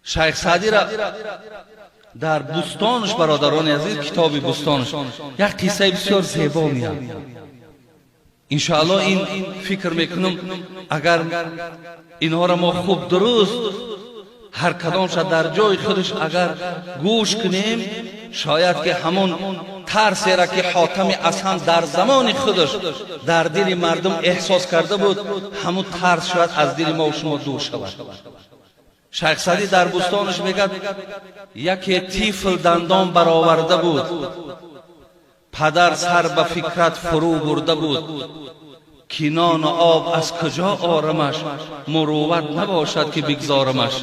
شیخ سعدی را در بوستانش برادران عزیز، کتاب بوستانش یک قصه بسیار زیبا میاد. انشاءالله این فکر میکنم اگر اینها را ما خوب درست هر کدامش در جای خودش اگر گوش کنیم، شاید که همون ترسی را که حاتم اصلا در زمان خودش در دل مردم احساس کرده بود، همون ترس شاید از دل ما و شما دور شود. شیخ سعدی در بوستانش میگه یکی طفل دندان برآورده بود، پدر سر به فکرت فرو برده بود، کنان آب از کجا آرمش، مروت نباشد که بگذارمش.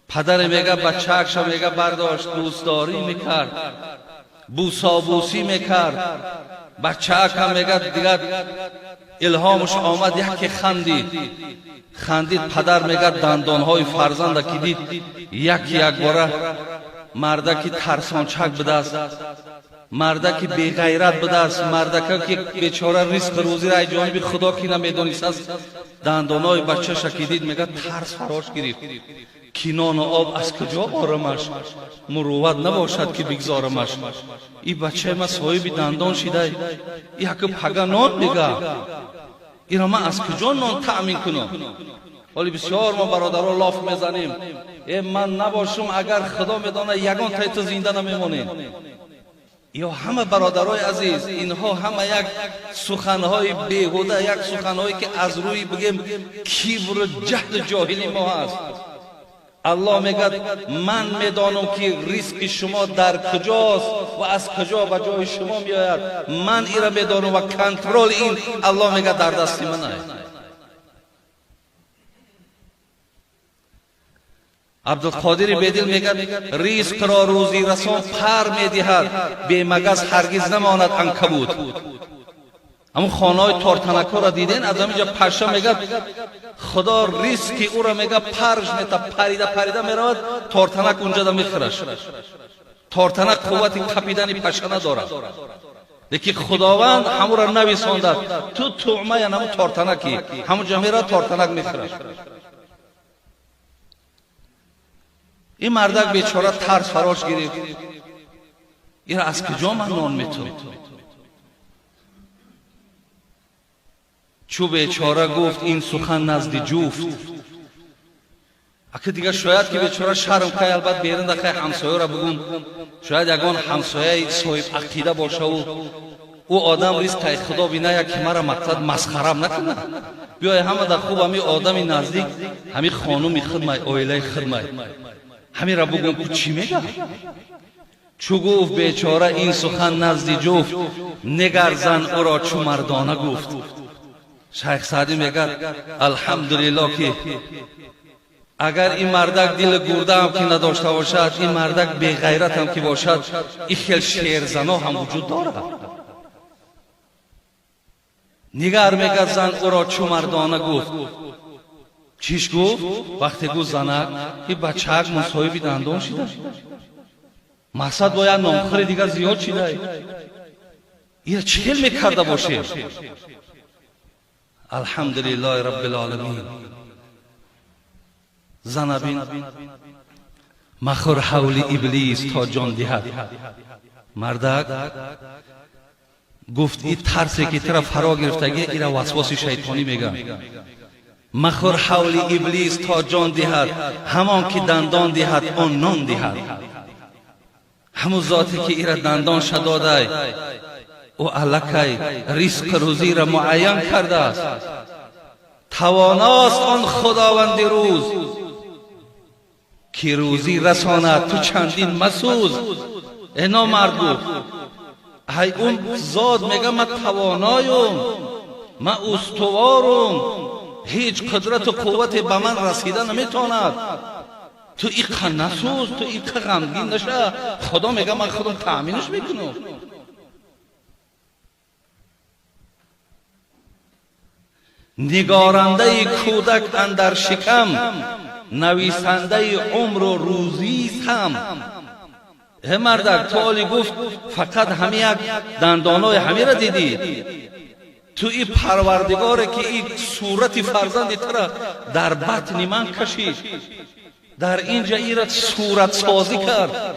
پدر میگه بچه‌اش میگه برداشت دوستداری میکرد، بوسابوسی میکرد. بچه‌اش میگه دیگر الهامش آمد یکی خندید. پدر میگه دندانهای فرزند که دید یک باره مرده که ترسانچک بده است، مرده که بی غیرت بده است، مرده که بیچاره رزق روزی را از جانب خدا که نمیدانست است، دندانهای بچه شکیدید میگه ترس فراش گرفت، کنان آب از کجا آرمش، مروت نباشد که بگذارمش. این بچه ما صاحب دندان شده، یک پگه نان میگه، اینا من از کجا نان تأمین کنم؟ ولی بسیار ما برادرها لاف میزنیم، من نباشم اگر خدا میدانه یگان تای تو زنده نمیمونیم. یا همه برادرای عزیز، اینها همه یک سخنهای بیهوده، یک سخنهایی که از روی بگیم کبر و جهل جاهلی ما هست. الله میگه من میدانم که رزق شما در کجاست و از کجا به جای شما میآید، من این را میدانم و کنترل این الله میگه در دست من است. عبدالقادر بیدل میگه رزق را روزی رسان پر میدهد، بی مگس هرگز نماند عنکبوت. اما خانه‌های تارتنک‌ها را دیدین؟ از همینجا پشه میگه خدا رزقی او را میگه پرش میته، پریده میرود، تارتنک اونجا دا میخورش. تارتنک قوت کپیدن پشه نداره، لیکن خداوند همون را نویسانده تو طعمه همون تارتنکی، همونجا میرود تارتنک میخورش. این مردک بیچاره ترس فراش گرفت، این را از کجا من نان میتونم؟ چو بیچاره گفت این سخن نزد جفت. اگه دیگه شاید که بیچاره شرم که البته بیرون دخه همسایه را بگون، شاید یگان همسایه صاحب عقیده باشه و او آدم رزق خدا بینه که مرا مقصد مسخرم نکنه، بیای همه در خوب همی آدمی نزدیک، همی خانومی خدمت، اویله خدمت، همی را بگون که چی میگه؟ چو گفت بیچاره این سخن نزد جفت، نگر زن او را چو مردانه گفت. شیخ سعدی میگه الحمدلله که اگر این مردک دل گرده هم که نداشته باشد، این مردک بی غیرت هم که باشد، این خیل شیرزنا هم وجود دارد. نگر میگه زن او را چو مردانه گفت. چیش گفت؟ وقتی گفت زنک این بچه‌ک مصاحب دندان شده، مقصد باید نامخوری دیگر زیاد شده، این چه میکرده باشه؟ الحمدلله رب العالمین. زنبین مخور حول ابلیس تا جان دهد. مردک گفت این ترسی که طرف فرا گرفتگی این را وسواس شیطانی میگن. مخور حول ابلیس تا جان دهد، همان که دندان دهد آن نان دهد. همون ذاتی که این را دندان شداده او الکی رزق روزی را معین کرده است، تواناست آن خداوند روز که روزی رساند تو چندین مسوز. اینا مرد گفت های اون ذات میگه من توانایم، من استوارم، هیچ قدرت و قوت به من رسیده نمیتواند. تو این نسوز، تو این غمگین نشه، خدا میگه من خودم تأمینش میکنم. نگارنده کودک اندر شکم، نویسنده عمر و روزی هم. مردک تو گفت فقط همی یک دندانای همی را دیدی، تو این پروردگاره که این صورت فرزند تر در بطن من کشید، در اینجا ایرا صورت سازی کرد.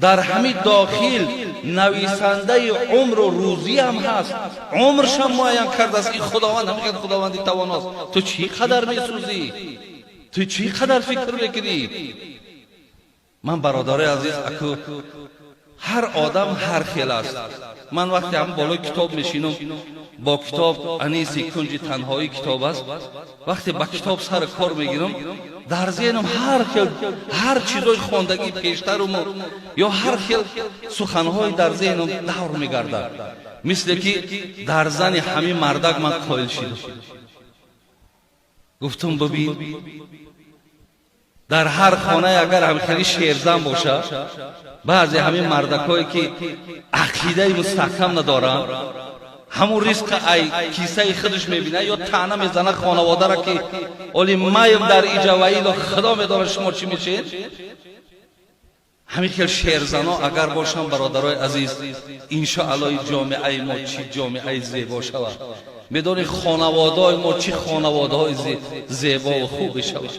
در همین داخل نویسنده عمر و روزی هم هست، عمرش هم معین کرده است. این خداوند همین خداوندی تواناست. تو چی قدر میسوزی؟ تو چی قدر فکر میکنی؟ من برادر عزیز اکو هر آدم هر خیل است. من وقتی هم بالای کتاب میشینم با کتاب انیسی کنج تنهایی کتاب است، وقتی با کتاب سر کار میگیرم در ذهنم هر چیزای خواندگی پیشترم یا هر خیل سخنهای در ذهنم دور میگرده، مثل که در زن همین مردک من قائل شدم. گفتم ببین در هر خانه اگر همخیلی شیرزن باشه، بعضی همین مردکایی که عقیده مستحکم ندارن، همون ریسک ای کیسه خودش میبینه یا طعنه میزنه خانواده را که اولی مایم در ایجا و ایلا خدا میدانه شما چی میشین. همین خیل شیرزنا اگر باشن برادرای عزیز، انشاءالله جامعه ما چی جامعه زیبا شود. میدونی خانواده ما چی خانواده زیبا و خوب شود.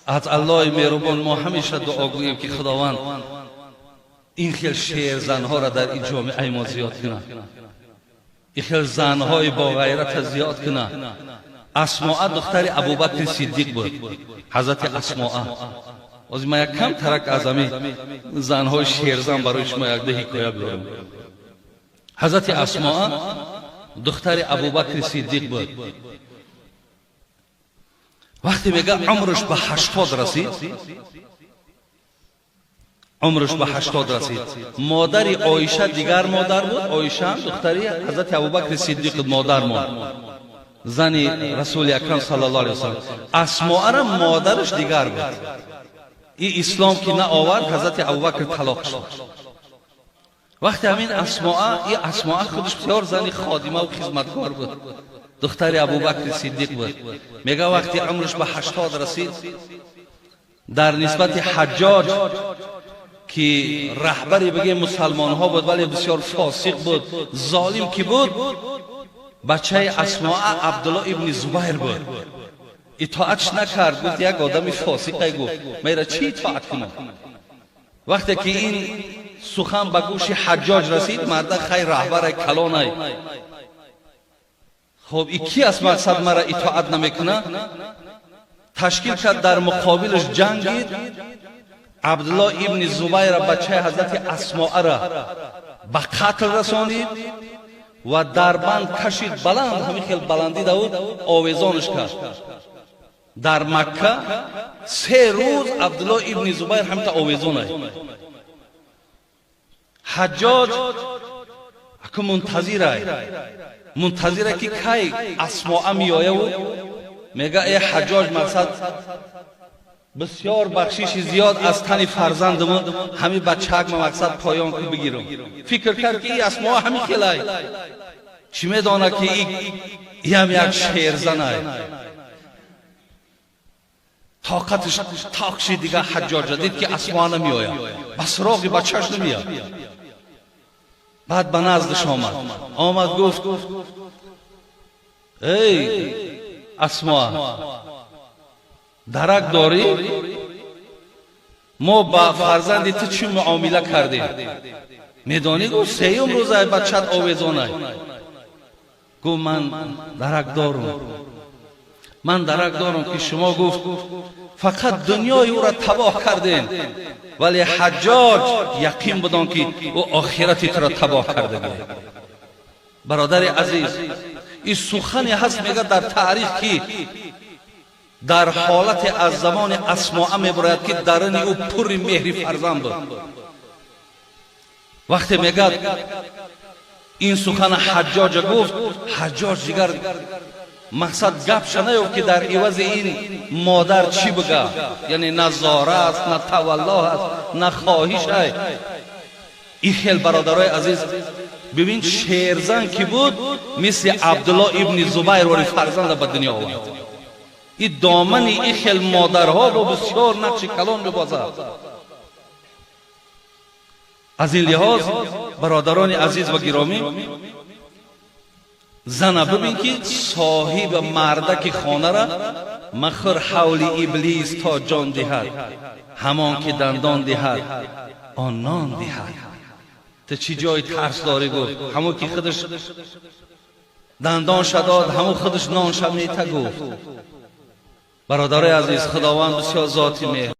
از الله مهربان ما همیشه دعا گوییم که خداوند این خیل شیر زنها را در این جامعه ما زیاد کنه، این خیل زنهای با غیرت زیاد کنه. اسماء دختر ابوبکر صدیق بود، حضرت اسماء. از ما یک کم ترک از همین زنهای شیرزن برای شما یک ده حکایه بیارم. حضرت اسماء دختر ابوبکر صدیق بود. وقتی میگه عمرش به 80 رسید، عمرش به 80 رسید، مادر عایشه دیگر مادر بود. عایشه دختری حضرت ابوبکر صدیق مادر ماد، زن رسول اکرم صلی الله علیه وسلم. اسماء را مادرش دیگر بود. این اسلام که نه آورد، حضرت ابوبکر طلاق شد. وقتی همین اسماء خودش بسیار زن خادمه و خدمتکار بود، دختر ابوبکر صدیق بود. میگه وقتی عمرش به 80 رسید، در نسبت حجاج که رهبری بگه مسلمان ها بود ولی بسیار فاسق بود، ظالم کی بود، بچه اسماء عبدالله ابن زبیر بود. اطاعتش نکرد، گفت یک آدم فاسقه. گفت میرا چی اطاعت کنم؟ وقتی که این سخن به گوش حجاج رسید، مرد خیر رهبر کلانه، خب این کی از مقصد مرا اطاعت نمیکنه؟ تشکیل کرد در مقابلش جنگید. عبدالله ابن زبیر بچه حضرت اسماء را به قتل رسانید و در بند کشید. بلند، همین خیلی بلندی داود، آویزانش کرد. در مکه 3 روز عبدالله ابن زبیر همین آویزانه. حجاج اکو منتظره که کی اسماء میآیه و میگه ای حجاج، مقصد بسیار بخشش زیاد از تن فرزندمون، همین بچه‌ک مقصد پایان کو بگیرم. فکر کرد که این اسماء همین خیلی چی میدانه که این هم یک شیرزنه. طاقتش تاقش دیگه حجاج دید که اسماء نمیآیه، بس راقی بچهش نمیاد. بعد به نزدش آمد گفت ای اسماء، درک داری؟ ما با فرزندی تو چی معامله کردیم؟ میدانی؟ گفت 3 روزه بچت آویزانه. گفت من درک دارم که شما گفت فقط دنیای او را تباه کردین، ولی حجاج یقین بدان که او آخرتی تو را تباه کرده. برادر عزیز، این سخنی هست میگه در تاریخ که در حالت از زمان اسماء میبراید که درون او پر مهر فرزند بود. وقتی میگه این سخن حجاج گفت، حجاج دیگر مقصد گپش نیفت که در عوض این مادر چی بگه، یعنی نه زاره است، نه تولا است، نه خواهش است. این خیل برادرای عزیز، ببین شیرزن کی بود، مثل عبدالله ابن زبیر ولی فرزند به دنیا آورد. این دامن این خیل مادرها با بسیار نقش کلان میبازد. از این لحاظ برادران عزیز و گرامی، زنه ببین که صاحب مردک خانه را مخر حول ابلیس تا جان دهد، همان که دندان دهد آن نان دهد. تو چی جای ترس داری گفت؟ همون که خودش دندان شداد همون خودش نان شمیته گفت. برادر عزیز، خداوند بسیار ذاتی مهربان